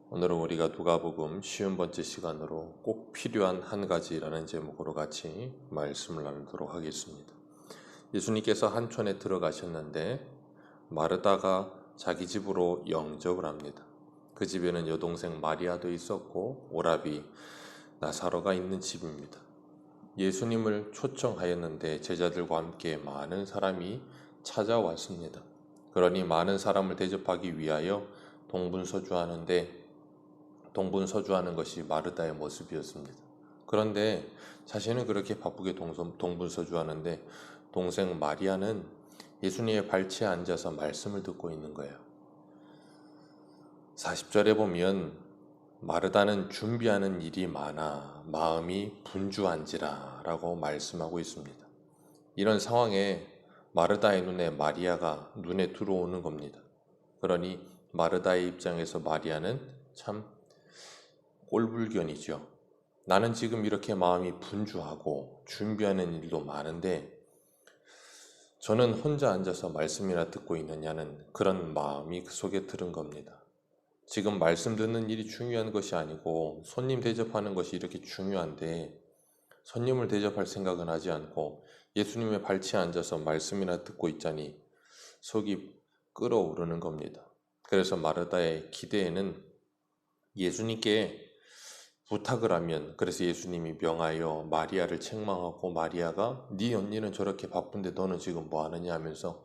오늘은 우리가 누가복음 50번째 시간으로 꼭 필요한 한 가지라는 제목으로 같이 말씀을 나누도록 하겠습니다. 예수님께서 한촌에 들어가셨는데 마르다가 자기 집으로 영접을 합니다. 그 집에는 여동생 마리아도 있었고 오라비 나사로가 있는 집입니다. 예수님을 초청하였는데 제자들과 함께 많은 사람이 찾아왔습니다. 그러니 많은 사람을 대접하기 위하여 동분서주하는 것이 마르다의 모습이었습니다. 그런데 자신은 그렇게 바쁘게 동분서주하는데 동생 마리아는 예수님의 발치에 앉아서 말씀을 듣고 있는 거예요. 40절에 보면 마르다는 준비하는 일이 많아 마음이 분주한지라 라고 말씀하고 있습니다. 이런 상황에 마르다의 눈에 마리아가 눈에 들어오는 겁니다. 그러니 마르다의 입장에서 마리아는 참 꼴불견이죠. 나는 지금 이렇게 마음이 분주하고 준비하는 일도 많은데 저는 혼자 앉아서 말씀이나 듣고 있느냐는 그런 마음이 그 속에 들은 겁니다. 지금 말씀 듣는 일이 중요한 것이 아니고 손님 대접하는 것이 이렇게 중요한데 손님을 대접할 생각은 하지 않고 예수님의 발치에 앉아서 말씀이나 듣고 있자니 속이 끓어오르는 겁니다. 그래서 마르다의 기대에는 예수님께 부탁을 하면, 그래서 예수님이 명하여 마리아를 책망하고 마리아가 네 언니는 저렇게 바쁜데 너는 지금 뭐 하느냐 하면서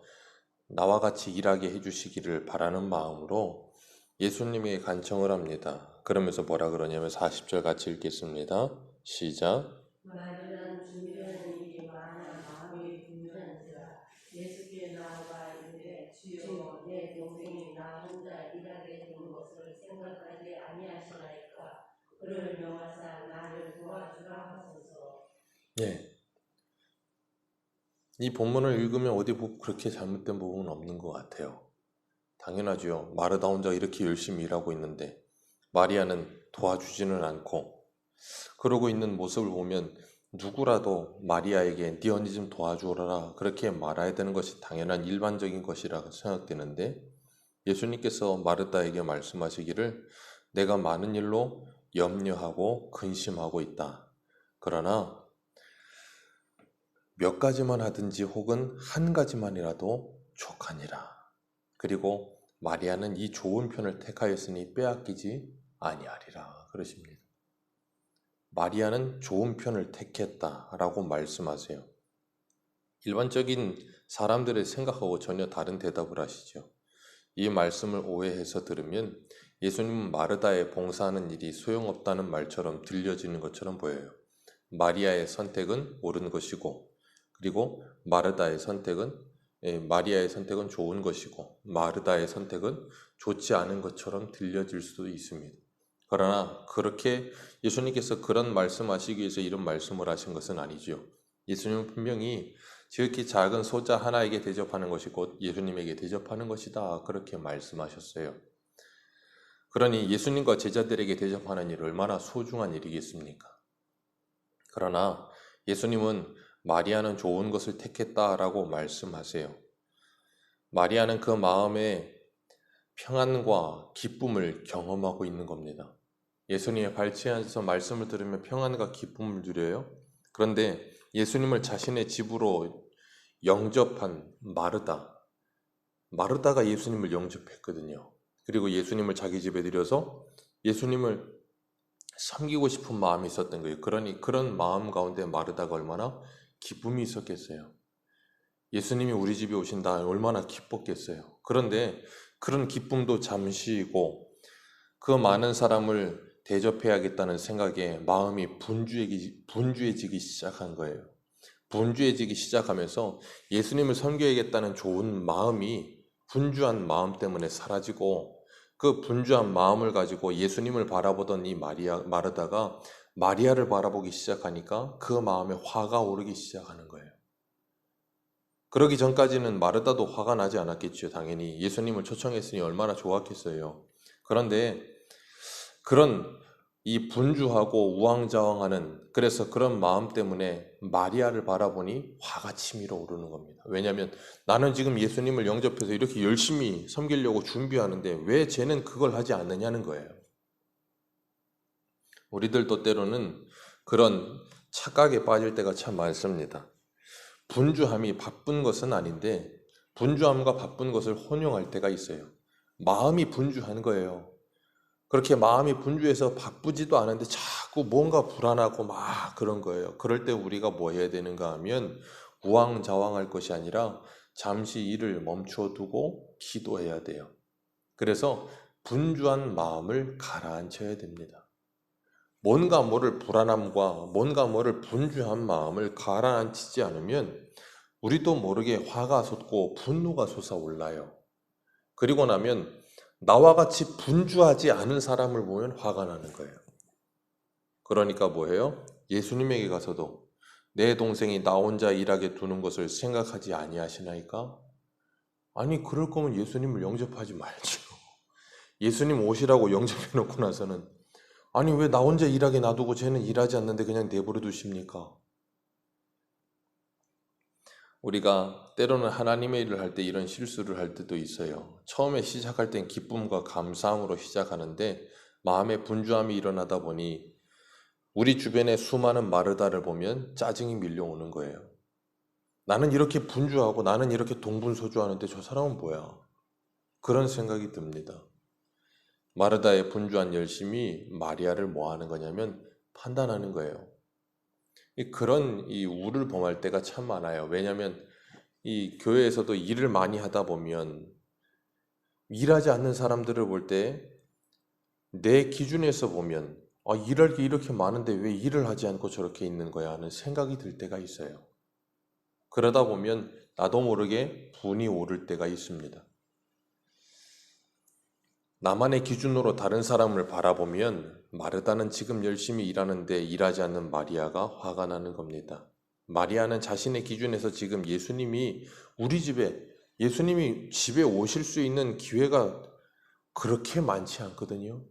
나와 같이 일하게 해주시기를 바라는 마음으로 예수님에게 간청을 합니다. 그러면서 뭐라 그러냐면 40절 같이 읽겠습니다. 시작. 마리아는 준비하는 일이 많아 마음이 분주한지라 예수께 나아가 이르되 주여 내 동생이 나 혼자 일하게 된 것을 생각하지 아니하시나이까. 그를 명하사 나를 도와주라 하소서. 예. 이 본문을 읽으면 어디 그렇게 잘못된 부분은 없는 것 같아요. 당연하죠. 마르다 혼자 이렇게 열심히 일하고 있는데 마리아는 도와주지는 않고 그러고 있는 모습을 보면 누구라도 마리아에게 네 언니 좀 도와주어라 그렇게 말해야 되는 것이 당연한 일반적인 것이라고 생각되는데 예수님께서 마르다에게 말씀하시기를 내가 많은 일로 염려하고 근심하고 있다. 그러나 몇 가지만 하든지 혹은 한 가지만이라도 족하니라. 그리고 마리아는 이 좋은 편을 택하였으니 빼앗기지 아니하리라 그러십니다. 마리아는 좋은 편을 택했다라고 말씀하세요. 일반적인 사람들의 생각하고 전혀 다른 대답을 하시죠. 이 말씀을 오해해서 들으면 예수님은 마르다의 봉사하는 일이 소용없다는 말처럼 들려지는 것처럼 보여요. 마리아의 선택은 옳은 것이고 그리고 마리아의 선택은 좋은 것이고 마르다의 선택은 좋지 않은 것처럼 들려질 수도 있습니다. 그러나 그렇게 예수님께서 그런 말씀하시기 위해서 이런 말씀을 하신 것은 아니죠. 예수님은 분명히 지극히 작은 소자 하나에게 대접하는 것이 곧 예수님에게 대접하는 것이다 그렇게 말씀하셨어요. 그러니 예수님과 제자들에게 대접하는 일 얼마나 소중한 일이겠습니까? 그러나 예수님은 마리아는 좋은 것을 택했다라고 말씀하세요. 마리아는 그 마음에 평안과 기쁨을 경험하고 있는 겁니다. 예수님의 발치에 앉아서 말씀을 들으며 평안과 기쁨을 누려요. 그런데 예수님을 자신의 집으로 영접한 마르다가 예수님을 영접했거든요. 그리고 예수님을 자기 집에 들여서 예수님을 섬기고 싶은 마음이 있었던 거예요. 그러니 그런 마음 가운데 마르다가 얼마나 기쁨이 있었겠어요. 예수님이 우리 집에 오신다 얼마나 기뻤겠어요. 그런데 그런 기쁨도 잠시이고 그 많은 사람을 대접해야겠다는 생각에 마음이 분주해지기 시작한 거예요. 분주해지기 시작하면서 예수님을 섬겨야겠다는 좋은 마음이 분주한 마음 때문에 사라지고 그 분주한 마음을 가지고 예수님을 바라보던 이 마르다가 마리아를 바라보기 시작하니까 그 마음에 화가 오르기 시작하는 거예요. 그러기 전까지는 마르다도 화가 나지 않았겠죠. 당연히 예수님을 초청했으니 얼마나 좋았겠어요. 그런데 그런 이 분주하고 우왕좌왕하는 그래서 그런 마음 때문에 마리아를 바라보니 화가 치밀어 오르는 겁니다. 왜냐하면 나는 지금 예수님을 영접해서 이렇게 열심히 섬기려고 준비하는데 왜 쟤는 그걸 하지 않느냐는 거예요. 우리들도 때로는 그런 착각에 빠질 때가 참 많습니다. 분주함이 바쁜 것은 아닌데 분주함과 바쁜 것을 혼용할 때가 있어요. 마음이 분주한 거예요. 그렇게 마음이 분주해서 바쁘지도 않은데 자꾸 뭔가 불안하고 막 그런 거예요. 그럴 때 우리가 뭐 해야 되는가 하면 우왕좌왕할 것이 아니라 잠시 일을 멈춰 두고 기도해야 돼요. 그래서 분주한 마음을 가라앉혀야 됩니다. 뭔가 모를 불안함과 뭔가 모를 분주한 마음을 가라앉히지 않으면 우리도 모르게 화가 솟고 분노가 솟아올라요. 그리고 나면 나와 같이 분주하지 않은 사람을 보면 화가 나는 거예요. 그러니까 뭐예요? 예수님에게 가서도 내 동생이 나 혼자 일하게 두는 것을 생각하지 아니하시나이까? 아니 그럴 거면 예수님을 영접하지 말죠. 예수님 오시라고 영접해 놓고 나서는 아니 왜 나 혼자 일하게 놔두고 쟤는 일하지 않는데 그냥 내버려 두십니까? 우리가 때로는 하나님의 일을 할 때 이런 실수를 할 때도 있어요. 처음에 시작할 땐 기쁨과 감사함으로 시작하는데 마음에 분주함이 일어나다 보니 우리 주변에 수많은 마르다를 보면 짜증이 밀려오는 거예요. 나는 이렇게 분주하고 나는 이렇게 동분서주하는데 저 사람은 뭐야? 그런 생각이 듭니다. 마르다의 분주한 열심이 마리아를 뭐 하는 거냐면 판단하는 거예요. 그런 이 우를 범할 때가 참 많아요. 왜냐하면 이 교회에서도 일을 많이 하다 보면 일하지 않는 사람들을 볼 때 내 기준에서 보면 일할 게 이렇게 많은데 왜 일을 하지 않고 저렇게 있는 거야 하는 생각이 들 때가 있어요. 그러다 보면 나도 모르게 분이 오를 때가 있습니다. 나만의 기준으로 다른 사람을 바라보면 마르다는 지금 열심히 일하는데 일하지 않는 마리아가 화가 나는 겁니다. 마리아는 자신의 기준에서 지금 예수님이 집에 오실 수 있는 기회가 그렇게 많지 않거든요.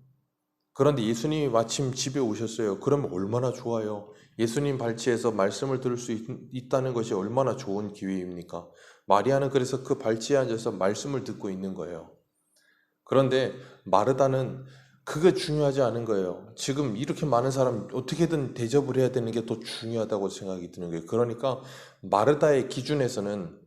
그런데 예수님이 마침 집에 오셨어요. 그러면 얼마나 좋아요. 예수님 발치에서 말씀을 들을 수 있다는 것이 얼마나 좋은 기회입니까? 마리아는 그래서 그 발치에 앉아서 말씀을 듣고 있는 거예요. 그런데 마르다는 그게 중요하지 않은 거예요. 지금 이렇게 많은 사람 어떻게든 대접을 해야 되는 게 더 중요하다고 생각이 드는 거예요. 그러니까 마르다의 기준에서는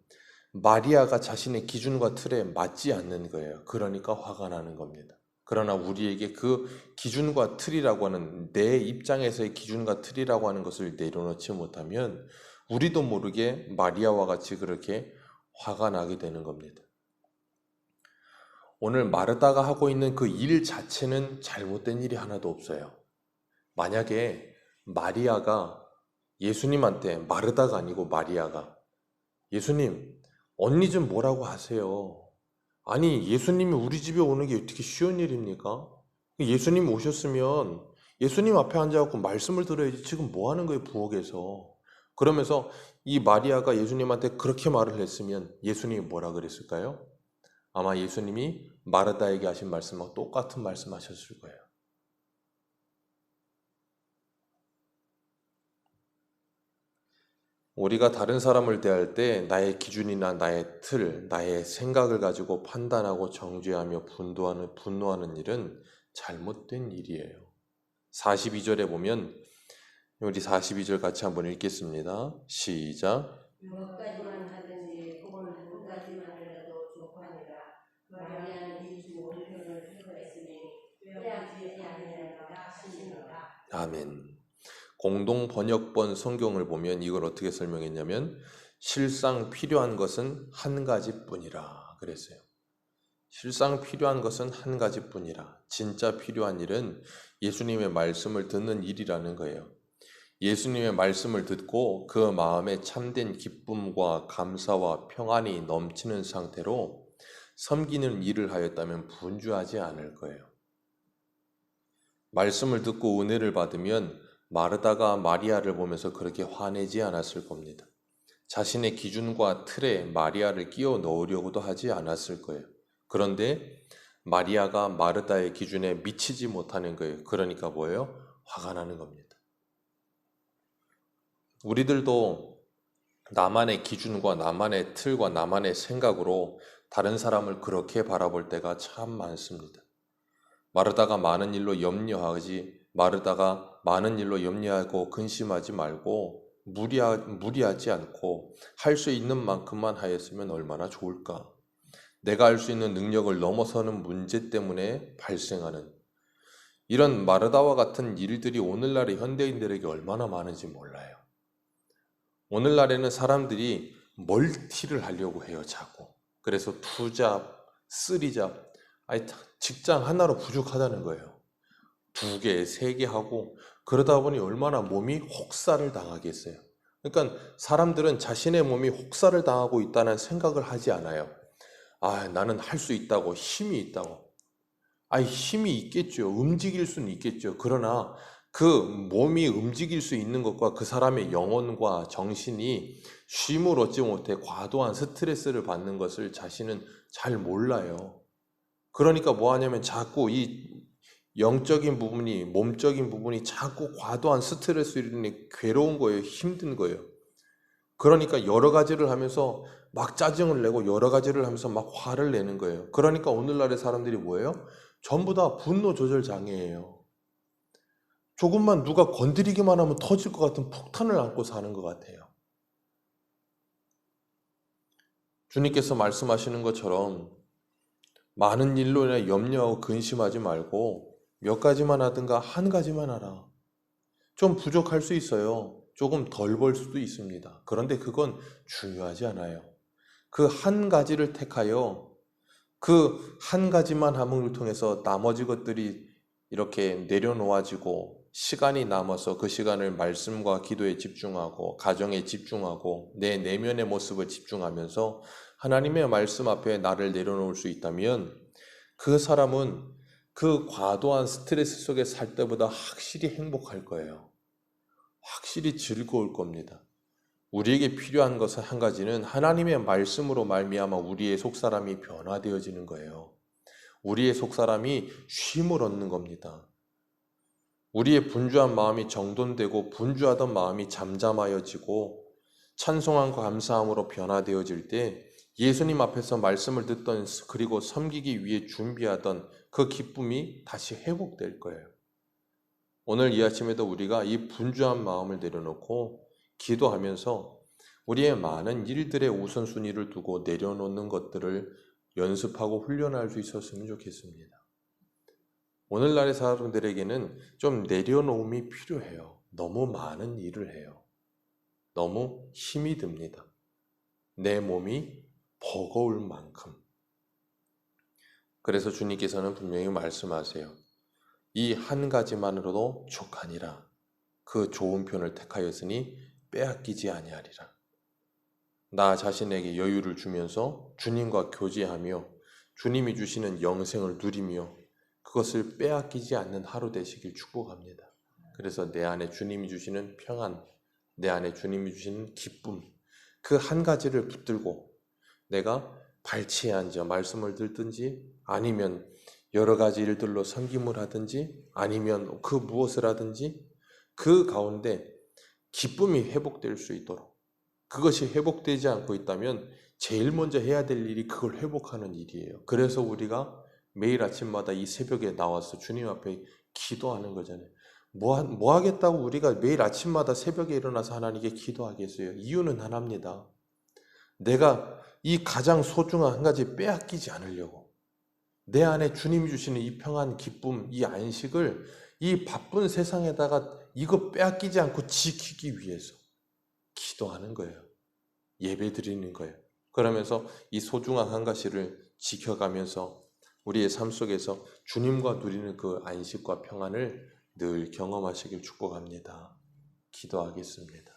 마리아가 자신의 기준과 틀에 맞지 않는 거예요. 그러니까 화가 나는 겁니다. 그러나 우리에게 그 기준과 틀이라고 하는 내 입장에서의 기준과 틀이라고 하는 것을 내려놓지 못하면 우리도 모르게 마리아와 같이 그렇게 화가 나게 되는 겁니다. 오늘 마르다가 하고 있는 그 일 자체는 잘못된 일이 하나도 없어요. 만약에 마리아가 예수님한테 마르다가 아니고 마리아가 예수님, 언니 좀 뭐라고 하세요. 아니, 예수님이 우리 집에 오는 게 어떻게 쉬운 일입니까? 예수님 오셨으면 예수님 앞에 앉아갖고 말씀을 들어야지 지금 뭐 하는 거예요, 부엌에서. 그러면서 이 마리아가 예수님한테 그렇게 말을 했으면 예수님이 뭐라 그랬을까요? 아마 예수님이 마르다에게 하신 말씀과 똑같은 말씀 하셨을 거예요. 우리가 다른 사람을 대할 때 나의 기준이나 나의 틀, 나의 생각을 가지고 판단하고 정죄하며 분노하는 일은 잘못된 일이에요. 42절에 보면 우리 42절 같이 한번 읽겠습니다. 시작. 몇 가지만 하든지 혹은 한 가지만 하려도 족하니라. 마리아는 이 주 온편을 택하였으니 빼앗지 아니하리라 하시니라. 아멘. 공동 번역본 성경을 보면 이걸 어떻게 설명했냐면 실상 필요한 것은 한 가지뿐이라 그랬어요. 실상 필요한 것은 한 가지뿐이라. 진짜 필요한 일은 예수님의 말씀을 듣는 일이라는 거예요. 예수님의 말씀을 듣고 그 마음에 참된 기쁨과 감사와 평안이 넘치는 상태로 섬기는 일을 하였다면 분주하지 않을 거예요. 말씀을 듣고 은혜를 받으면 마르다가 마리아를 보면서 그렇게 화내지 않았을 겁니다. 자신의 기준과 틀에 마리아를 끼워 넣으려고도 하지 않았을 거예요. 그런데 마리아가 마르다의 기준에 미치지 못하는 거예요. 그러니까 뭐예요? 화가 나는 겁니다. 우리들도 나만의 기준과 나만의 틀과 나만의 생각으로 다른 사람을 그렇게 바라볼 때가 참 많습니다. 마르다가 많은 일로 염려하지 마르다가 많은 일로 염려하고 근심하지 말고 무리하지 않고 할 수 있는 만큼만 하였으면 얼마나 좋을까. 내가 할 수 있는 능력을 넘어서는 문제 때문에 발생하는 이런 마르다와 같은 일들이 오늘날의 현대인들에게 얼마나 많은지 몰라요. 오늘날에는 사람들이 멀티를 하려고 해요, 자꾸. 그래서 2잡, 3잡, 직장 하나로 부족하다는 거예요. 2개, 3개 하고 그러다 보니 얼마나 몸이 혹사를 당하겠어요. 그러니까 사람들은 자신의 몸이 혹사를 당하고 있다는 생각을 하지 않아요. 나는 할 수 있다고, 힘이 있다고. 힘이 있겠죠. 움직일 수는 있겠죠. 그러나 그 몸이 움직일 수 있는 것과 그 사람의 영혼과 정신이 쉼을 얻지 못해 과도한 스트레스를 받는 것을 자신은 잘 몰라요. 그러니까 뭐 하냐면 자꾸 이 영적인 부분이, 몸적인 부분이 자꾸 과도한 스트레스를 일으키니 괴로운 거예요. 힘든 거예요. 그러니까 여러 가지를 하면서 막 짜증을 내고 여러 가지를 하면서 막 화를 내는 거예요. 그러니까 오늘날의 사람들이 뭐예요? 전부 다 분노 조절 장애예요. 조금만 누가 건드리기만 하면 터질 것 같은 폭탄을 안고 사는 것 같아요. 주님께서 말씀하시는 것처럼 많은 일로 인해 염려하고 근심하지 말고 몇 가지만 하든가 한 가지만 하라. 좀 부족할 수 있어요. 조금 덜 벌 수도 있습니다. 그런데 그건 중요하지 않아요. 그 한 가지를 택하여 그 한 가지만 함을 통해서 나머지 것들이 이렇게 내려놓아지고 시간이 남아서 그 시간을 말씀과 기도에 집중하고 가정에 집중하고 내 내면의 모습을 집중하면서 하나님의 말씀 앞에 나를 내려놓을 수 있다면 그 사람은 그 과도한 스트레스 속에 살 때보다 확실히 행복할 거예요. 확실히 즐거울 겁니다. 우리에게 필요한 것은 한 가지는 하나님의 말씀으로 말미암아 우리의 속사람이 변화되어지는 거예요. 우리의 속사람이 쉼을 얻는 겁니다. 우리의 분주한 마음이 정돈되고 분주하던 마음이 잠잠하여지고 찬송함과 감사함으로 변화되어질 때 예수님 앞에서 말씀을 듣던 그리고 섬기기 위해 준비하던 그 기쁨이 다시 회복될 거예요. 오늘 이 아침에도 우리가 이 분주한 마음을 내려놓고 기도하면서 우리의 많은 일들의 우선순위를 두고 내려놓는 것들을 연습하고 훈련할 수 있었으면 좋겠습니다. 오늘날의 사람들에게는 좀 내려놓음이 필요해요. 너무 많은 일을 해요. 너무 힘이 듭니다. 내 몸이 버거울 만큼. 그래서 주님께서는 분명히 말씀하세요. 이 한 가지만으로도 족하니라. 그 좋은 편을 택하였으니 빼앗기지 아니하리라. 나 자신에게 여유를 주면서 주님과 교제하며 주님이 주시는 영생을 누리며 그것을 빼앗기지 않는 하루 되시길 축복합니다. 그래서 내 안에 주님이 주시는 평안, 내 안에 주님이 주시는 기쁨, 그 한 가지를 붙들고 내가 발치에 앉아 말씀을 듣든지 아니면 여러 가지 일들로 섬김을 하든지 아니면 그 무엇을 하든지 그 가운데 기쁨이 회복될 수 있도록 그것이 회복되지 않고 있다면 제일 먼저 해야 될 일이 그걸 회복하는 일이에요. 그래서 우리가 매일 아침마다 이 새벽에 나와서 주님 앞에 기도하는 거잖아요. 뭐 하겠다고 우리가 매일 아침마다 새벽에 일어나서 하나님께 기도하겠어요? 이유는 하나입니다. 내가 이 가장 소중한 한 가지 빼앗기지 않으려고 내 안에 주님이 주시는 이 평안, 기쁨, 이 안식을 이 바쁜 세상에다가 이거 빼앗기지 않고 지키기 위해서 기도하는 거예요. 예배 드리는 거예요. 그러면서 이 소중한 한 가지를 지켜가면서 우리의 삶 속에서 주님과 누리는 그 안식과 평안을 늘 경험하시길 축복합니다. 기도하겠습니다.